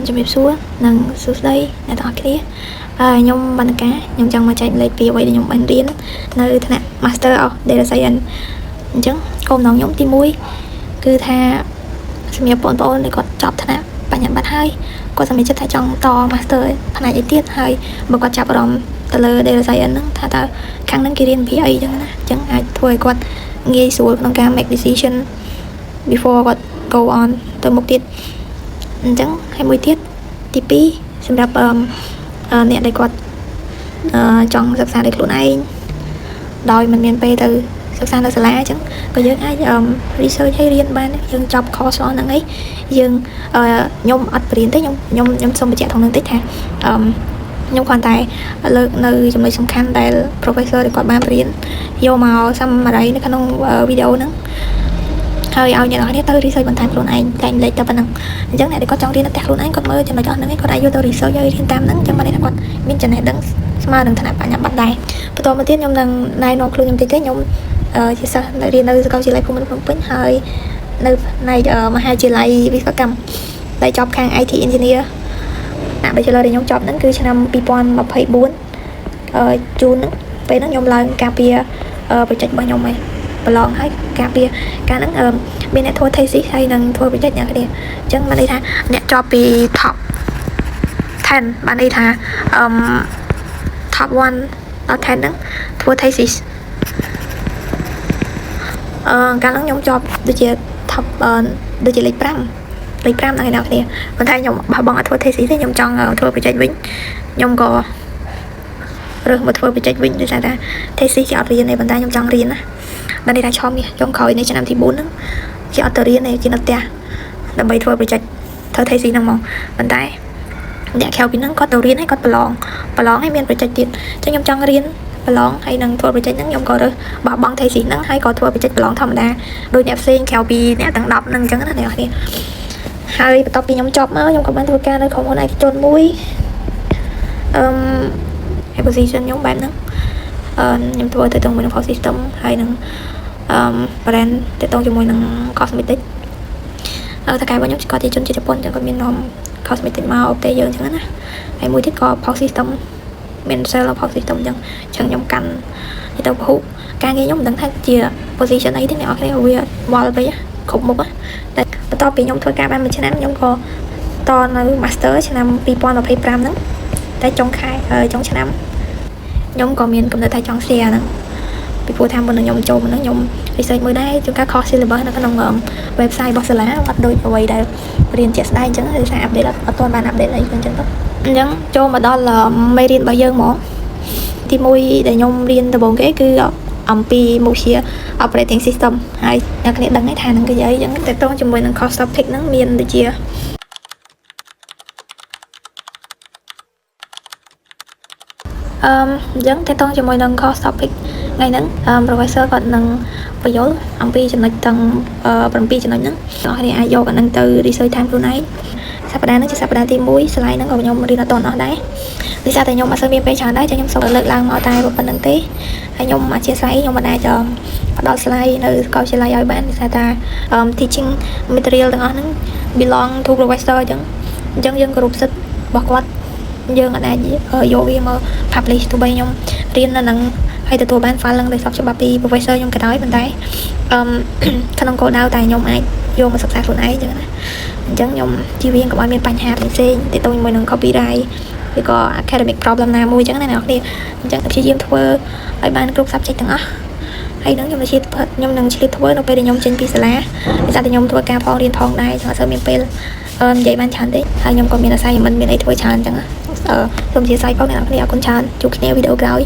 ជំរាបសួរនិងសួស្តីអ្នកទាំងអស់គ្នាខ្ញុំបណ្ឌការខ្ញុំចង់មកចែកលេខពីអ្វីដែលខ្ញុំបានរៀននៅថ្នាក់ Master of Data Science អញ្ចឹងគោលបំណងខ្ញុំទី1គឺថាសម្រាប់បងប្អូនដែលគាត់ចប់ថ្នាក់បញ្ញត្តិបត្រហើយគាត់សម្រេចចិត្តថាចង់ត Master ផ្នែកអីទៀតហើយបើគាត់ចាប់អារម្មណ៍ទៅលើ Data Science ហ្នឹងថាតើខាងហ្នឹងគេរៀនពីអីអញ្ចឹងណាអញ្ចឹងអាចធ្វើឲ្យគាត់ងាយស្រួលក្នុងការ make decision before គាត់ go on ទៅមុខទៀតអញ្ចឹងហើយមួយទៀតទី2សម្រាប់អ្នកដែលគាត់ចង់សិក្សាដោយខ្លួនឯងដោយមិនមានពេលទៅសិក្សានៅសាលាអញ្ចឹងក៏យើងអាច research ឲ្យរៀនបានយើងចប់ course ហ្នឹងឯងយើងខ្ញុំអត់បរៀនទេខ្ញុំសូមបញ្ជាក់ថងនឹងតិចថាខ្ញុំគ្រាន់តែលើកនៅចំណុចសំខាន់ដែល professor ដែលគាត់បានបរៀនយកមក summary នៅក្នុងវីដេអូហ្នឹងហើយឲ្យអ្នកនរគ្នាទៅ research បន្ថែមខ្លួនឯងតែលេខទៅប៉ុណ្ណឹងអញ្ចឹងអ្នកដែលគាត់ចង់រៀននៅផ្ទះខ្លួនឯងគាត់មើលចំណុចអស់ហ្នឹងគាត់អាចយកទៅ research ឲ្យរៀនតាមហ្នឹងអញ្ចឹងបានថាគាត់មានចំណេះដឹងស្មើនឹងថ្នាក់បញ្ញត្តិបត្រដែរបន្តមកទៀតខ្ញុំនឹងណែនាំខ្លួនខ្ញុំតិចទេខ្ញុំជាសិស្សរៀននៅសាកលវិទ្យាល័យភូមិន្ទភ្នំពេញហើយនៅផ្នែកមហាវិទ្យាល័យវិស្វកម្មដែលចប់ខាង IT Engineer ដាក់ Bachelor ដែលខ្ញុំចប់ហ្នឹងគឺឆ្នាំ2024ជូនហ្នឹងពេលហ្នឹងខ្ញុំឡើងការពារproject របស់ខ្ញុំឯងប្រឡងហើយការពារការហ្នឹងមានអ្នកធ្វើ thesis ហើយនឹងធ្វើ project អ្នកគ្នាអញ្ចឹងបានន័យថាអ្នកជាប់ពី top 10បានន័យថាtop 1 ដល់ 10ហ្នឹងធ្វើ thesis កាលហ្នឹងខ្ញុំជាប់ដូចជា top ដូចជាលេខ5ហ្នឹងឯអ្នកគ្នាប៉ុន្តែខ្ញុំបោះបង់អត់ធ្វើ thesis ទេខ្ញុំចង់ធ្វើ project វិញខ្ញុំក៏រើសមកធ្វើ project វិញដោយសារថា thesis គេអត់រៀនទេប៉ុន្តែខ្ញុំចង់រៀនណាបានន័យថាឆមាសចុងក្រោយនៃឆ្នាំទី4ហ្នឹងគេអត់ទៅរៀនទេគេនៅផ្ទះដើម្បីធ្វើ project ធ្វើ thesis ហ្នឹងមកប៉ុន្តែអ្នកក្រៅពីហ្នឹងគាត់ទៅរៀនហើយគាត់ប្រឡងហើយមាន project ទៀតអញ្ចឹងខ្ញុំចង់រៀនប្រឡងហើយនឹងធ្វើ project ហ្នឹងខ្ញុំក៏រើសបោះបង់ thesis ហ្នឹងហើយក៏ធ្វើ project ប្រឡងធម្មតាដោយអ្នកផ្សេងក្រៅពីអ្នកទាំង10ហ្នឹងអញ្ចឹងណាអ្នកនរគ្នាហើយបន្ទាប់ពីខ្ញុំចប់មកខ្ញុំក៏បានធ្វើការនៅក្រុមហ៊ុនឯកជនមួយposition ខ្ញុំបែបហ្នឹងខ្ញុំធ្វើទៅជាមួយនឹង Power System ហើយនឹងbrand ទៅជាមួយនឹង cosmetic តែកាយរបស់ខ្ញុំគាត់ជាជនជាតិជប៉ុនចឹងគាត់មាននាំ cosmetic មកអូបទេយើងចឹងណាហើយមួយទៀតក៏ Power System មាន sell Power System ចឹងខ្ញុំកាន់ទៅពហុការងារខ្ញុំមិនដឹងថាជា position អីទេអ្នកនរគ្នាវាវល់ពេកគ្រប់មុខតែបន្ទាប់ពីខ្ញុំធ្វើការបានមួយឆ្នាំខ្ញុំក៏តនៅ Master ឆ្នាំ2025ហ្នឹងតែចុងឆ្នាំខ្ញុំក៏មានកំណត់ថាចង់ share ហ្នឹងពីព្រោះថាមុននឹងខ្ញុំចូលហ្នឹងខ្ញុំ research មើលដែរជួនកាល course syllabus នៅក្នុង website របស់សាលាអត់ដូចអ្វីដែលរៀនជាក់ស្ដែងអញ្ចឹងឬថា update អត់ទាន់បាន update អីអញ្ចឹងទៅអញ្ចឹងចូលមកដល់មេរៀនរបស់យើងហ្មងទី1ដែលខ្ញុំរៀនដំបូងគេគឺអំពី Mochia operating system ហើយអ្នកគ្នាដឹងថានឹងគេអីអញ្ចឹងតើតោះជាមួយនឹង course topic ហ្នឹងមានដូចជាអញ្ចឹងតើតោះជាមួយនឹង course topic ថ្ងៃហ្នឹងprofessor គាត់នឹងបញ្យល់អំពីចំណុចទាំង7ចំណុចហ្នឹងអ្នកគ្នាអាចយកអាហ្នឹងទៅ research តាមខ្លួនឯងសប្តាហ៍ហ្នឹងជាសប្តាហ៍ទី1 slide ហ្នឹងក៏ខ្ញុំរៀនអត់ទាន់អស់ដែរដោយសារតែខ្ញុំអត់សូវមានពេលច្រើនដែរចឹងខ្ញុំសូមលើកឡើងមកតែប៉ុណ្្នឹងទេហើយខ្ញុំអធិស្ឋានខ្ញុំមិនអាចផ្ដល់ slide នៅសាកលវិទ្យាល័យឲ្យបានដោយសារតែ teaching material ទាំងអស់ហ្នឹង belong to professor អញ្ចឹងយើងគោរពសិទ្ធិរបស់គាត់យើងអាចយកវាមក publish ទោះបីខ្ញុំរៀននៅនឹងហើយទទួលបាន file នឹងដោយស្របច្បាប់ពី professor ខ្ញុំក៏ដោយប៉ុន្តែក្នុងគោលដៅតែខ្ញុំអាចយកមកសិក្សាខ្លួនឯងអញ្ចឹងណាអញ្ចឹងខ្ញុំជៀសវាងកុំឲ្យមានបញ្ហាផ្សេងៗទាក់ទងជាមួយនឹង copyright ឬក៏ academic problem ណាមួយអញ្ចឹងណាអ្នកនរគ្នាអញ្ចឹងព្យាយាមធ្វើឲ្យបានគ្រប់ subject ទាំងអស់ហើយនឹងខ្ញុំនឹងឆ្លៀតធ្វើនៅពេលដែលខ្ញុំចេញពីសាលាដោយសារតែខ្ញុំធ្វើការផងរៀនផងដែរអញ្ចឹងអត់សូវមានពេលនិយាយបានច្រើនទេហើយខ្ញុំក៏មាន assignment មានអីធ្វើច្រើនអញ្ចឹងសូមអធិស្ឋានផងអ្នកនរគ្នាអរគុណច្រើនជួបគ្នាវីដេអូក្រោយ